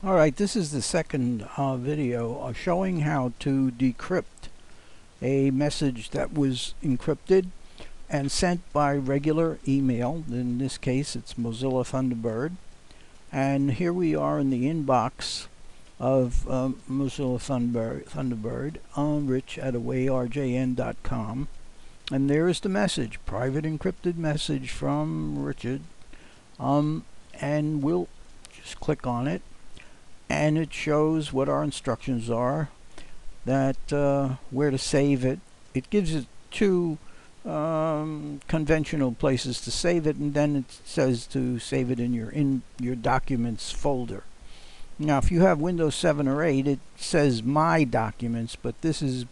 Alright, this is the second video showing how to decrypt a message that was encrypted and sent by regular email. In this case it's Mozilla Thunderbird, and here we are in the inbox of Mozilla Thunderbird, rich@awayrjn.com, and there is the message, private encrypted message from Richard, and we'll just click on it. And it shows what our instructions are, that where to save it. It gives it two conventional places to save it, and then it says to save it in your documents folder. Now if you have Windows 7 or 8, it says My Documents, but this is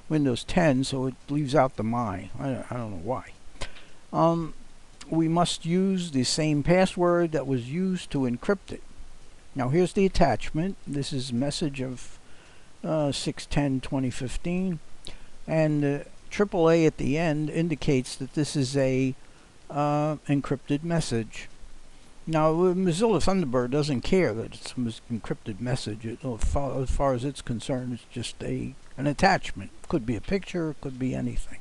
Windows 10, so it leaves out the My. I don't know why. We must use the same password that was used to encrypt it. Now here's the attachment. This is a message of 6/10/2015, and AAA at the end indicates that this is a encrypted message. Now Mozilla Thunderbird doesn't care that it's an encrypted message. As far as it's concerned, it's just an attachment. Could be a picture, could be anything.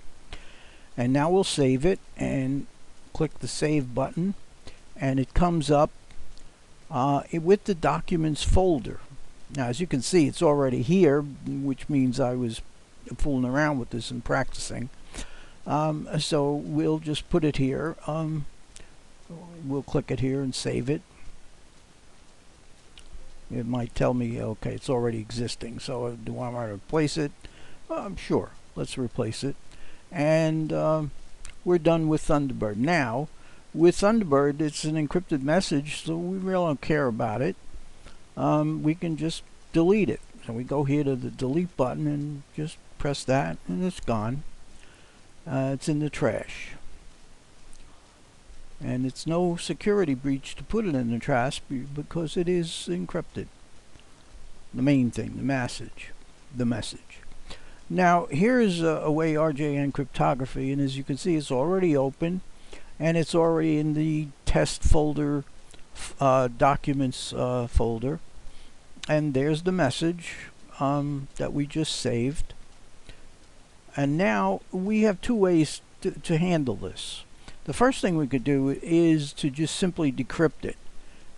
And now we'll save it and click the save button, and it comes up with the documents folder. Now as you can see, it's already here, which means I was fooling around with this and practicing. So we'll just put it here. We'll click it here and save it. It might tell me, okay, it's already existing, so do I want to replace it? Sure, let's replace it. And we're done with Thunderbird. Now with Thunderbird, it's an encrypted message, so we really don't care about it. We can just delete it. So we go here to the delete button and just press that, and it's gone. It's in the trash. And it's no security breach to put it in the trash because it is encrypted. The main thing, the message. Now here's AwayrJN cryptography, and as you can see, it's already open. And it's already in the test folder, documents folder. And there's the message that we just saved. And now we have two ways to handle this. The first thing we could do is to just simply decrypt it.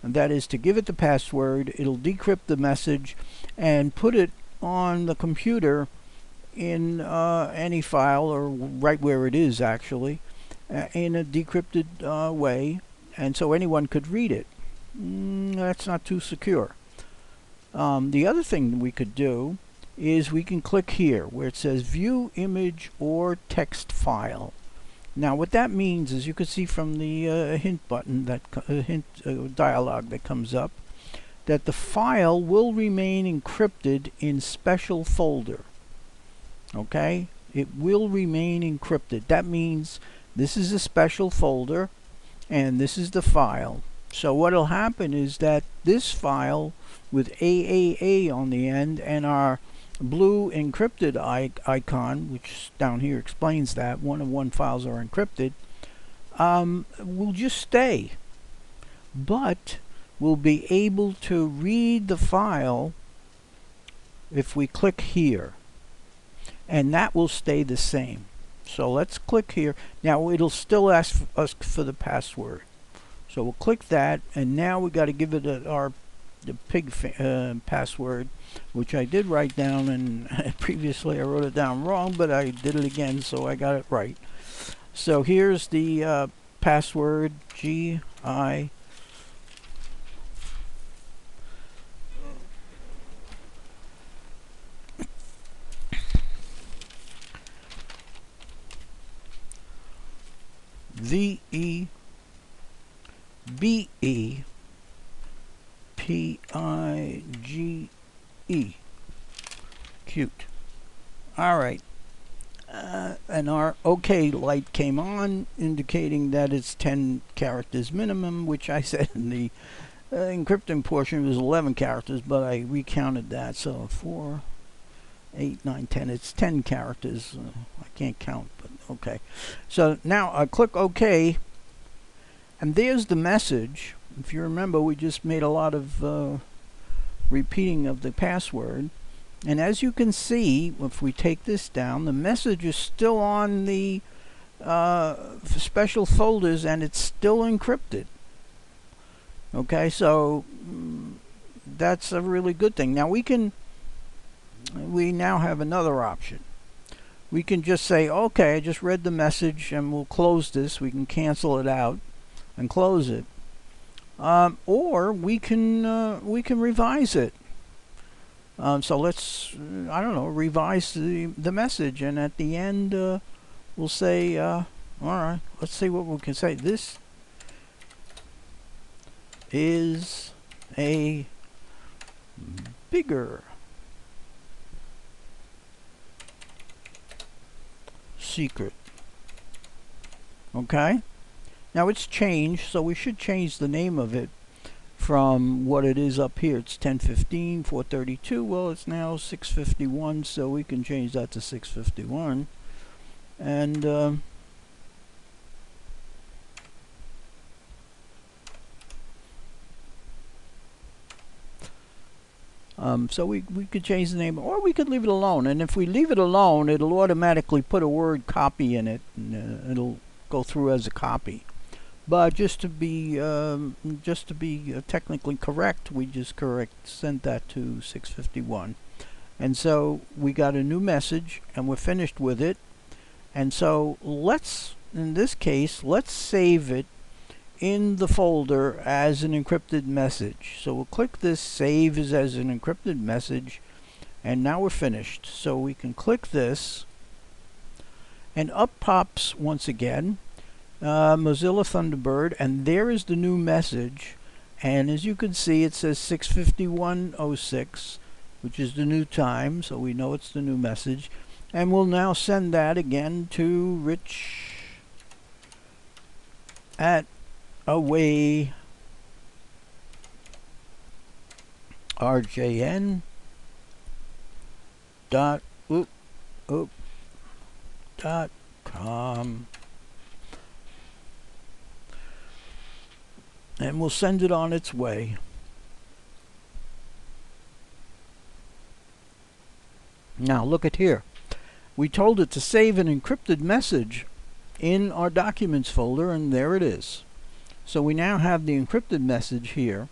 And that is to give it the password. It'll decrypt the message and put it on the computer in any file, or right where it is actually, in a decrypted way, and so anyone could read it. That's not too secure. The other thing we could do is we can click here where it says view image or text file. Now what that means is, you can see from the hint button, that dialog that comes up, that the file will remain encrypted in special folder. Okay, it will remain encrypted. That means this is a special folder and this is the file. So what will happen is that this file with AAA on the end and our blue encrypted icon, which down here explains that one files are encrypted, will just stay. But we'll be able to read the file if we click here, and that will stay the same. So let's click here. Now it'll still ask us for the password, so we'll click that, and now we got to give it the pig password, which I did write down, and previously I wrote it down wrong, but I did it again, so I got it right. So here's the password, GI VEBEPIGE. Cute. Alright. And our OK light came on, indicating that it's 10 characters minimum, which I said in the encrypting portion was 11 characters, but I recounted that. So 4, 8, 9, 10. It's 10 characters. I can't count, but okay. So now I click OK, and there's the message. If you remember, we just made a lot of repeating of the password. And as you can see, if we take this down, the message is still on the special folders and it's still encrypted. Okay, so that's a really good thing. Now we now have another option. We can just say, okay, I just read the message and we'll close this. We can cancel it out and close it. Or we can revise it. So let's, I don't know, revise the message, and at the end we'll say, all right, let's see what we can say. This is a bigger secret. Okay? Now it's changed, so we should change the name of it from what it is up here. It's 10:15, 4:32. Well, it's now 6:51, so we can change that to 6:51. And so we could change the name, or we could leave it alone. And if we leave it alone, it'll automatically put a word copy in it, and it'll go through as a copy. But just to be technically correct, we just sent that to 6:51, and so we got a new message, and we're finished with it. And so in this case, let's save it in the folder as an encrypted message. So we'll click this Save as an encrypted message, and now we're finished. So we can click this, and up pops once again Mozilla Thunderbird, and there is the new message. And as you can see, it says 6:51:06, which is the new time, so we know it's the new message. And we'll now send that again to Rich at away rjn dot com, and we'll send it on its way. Now look at here. We told it to save an encrypted message in our documents folder, and there it is. So we now have the encrypted message here.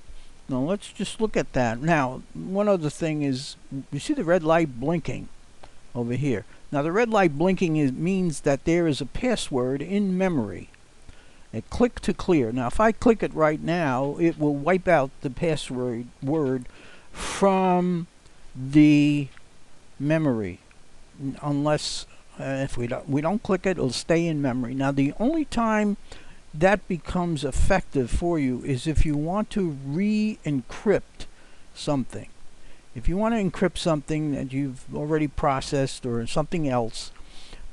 Now let's just look at that. Now one other thing is, you see the red light blinking over here. Now the red light blinking means that there is a password in memory. And click to clear. Now if I click it right now, it will wipe out the password from the memory, unless if we don't click it, it'll stay in memory. Now the only time that becomes effective for you is if you want to re-encrypt something. If you want to encrypt something that you've already processed or something else,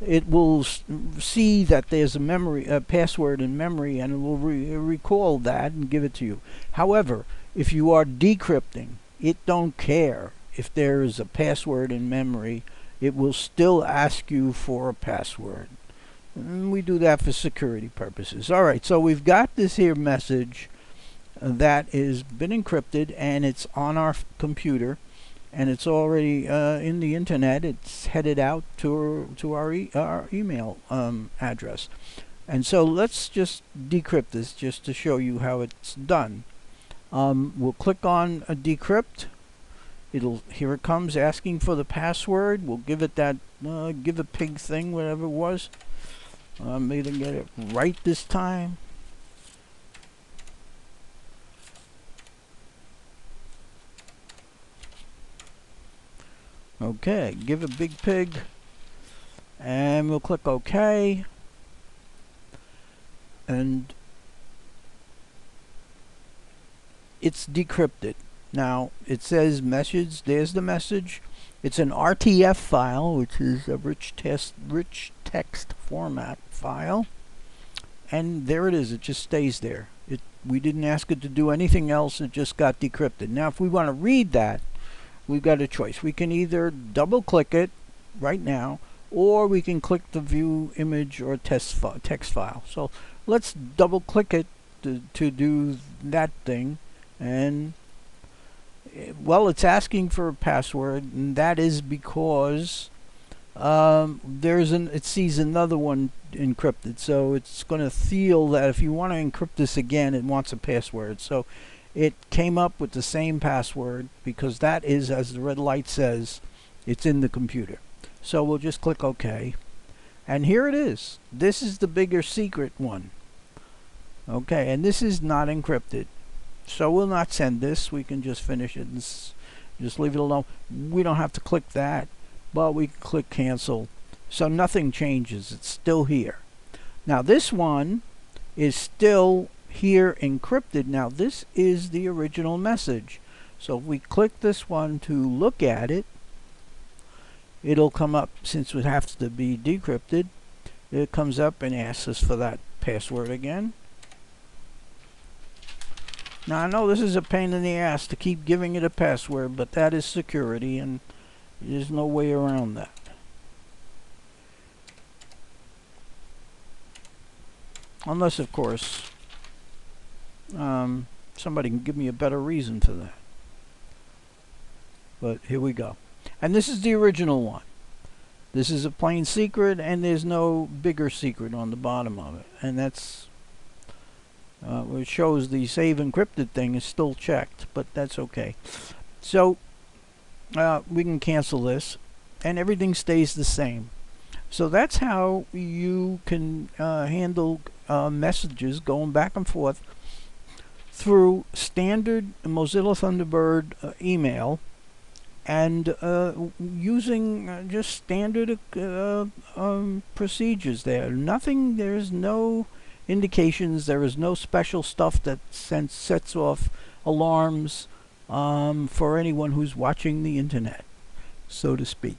it will see that there's a password in memory, and it will recall that and give it to you. However, if you are decrypting, it don't care if there is a password in memory. It will still ask you for a password. And we do that for security purposes. Alright, so we've got this here message that has been encrypted, and it's on our computer, and it's already in the internet. It's headed out to our email address. And so let's just decrypt this just to show you how it's done. We'll click on Decrypt. Here it comes asking for the password. We'll give it that give a pig thing, whatever it was. Maybe get it right this time. Okay, give a big pig, and we'll click OK, and it's decrypted. Now it says message. There's the message. It's an RTF file, which is a rich text format file, and there it is. It just stays there. We didn't ask it to do anything else. It just got decrypted. Now if we want to read that, we've got a choice. We can either double click it right now, or we can click the view image or text file. So let's double click it to do that thing, and well, it's asking for a password, and that is because it sees another one encrypted, so it's going to feel that if you want to encrypt this again, it wants a password. So it came up with the same password because that is, as the red light says, it's in the computer. So we'll just click OK, and here it is. This is the bigger secret one. Okay, and this is not encrypted, so we'll not send this. We can just finish it and just leave it alone. We don't have to click that, but we can click cancel, so nothing changes. It's still here. Now this one is still here encrypted. Now this is the original message, so if we click this one to look at it, it'll come up. Since it has to be decrypted, it comes up and asks us for that password again. Now I know this is a pain in the ass to keep giving it a password, but that is security, and there's no way around that. Unless, of course, somebody can give me a better reason for that. But here we go. And this is the original one. This is a plain secret, and there's no bigger secret on the bottom of it. And that's it shows the save encrypted thing is still checked, but that's okay. So we can cancel this, and everything stays the same. So that's how you can handle messages going back and forth through standard Mozilla Thunderbird email, and using just standard procedures there. There's no indications, there is no special stuff that sets off alarms for anyone who's watching the internet, so to speak.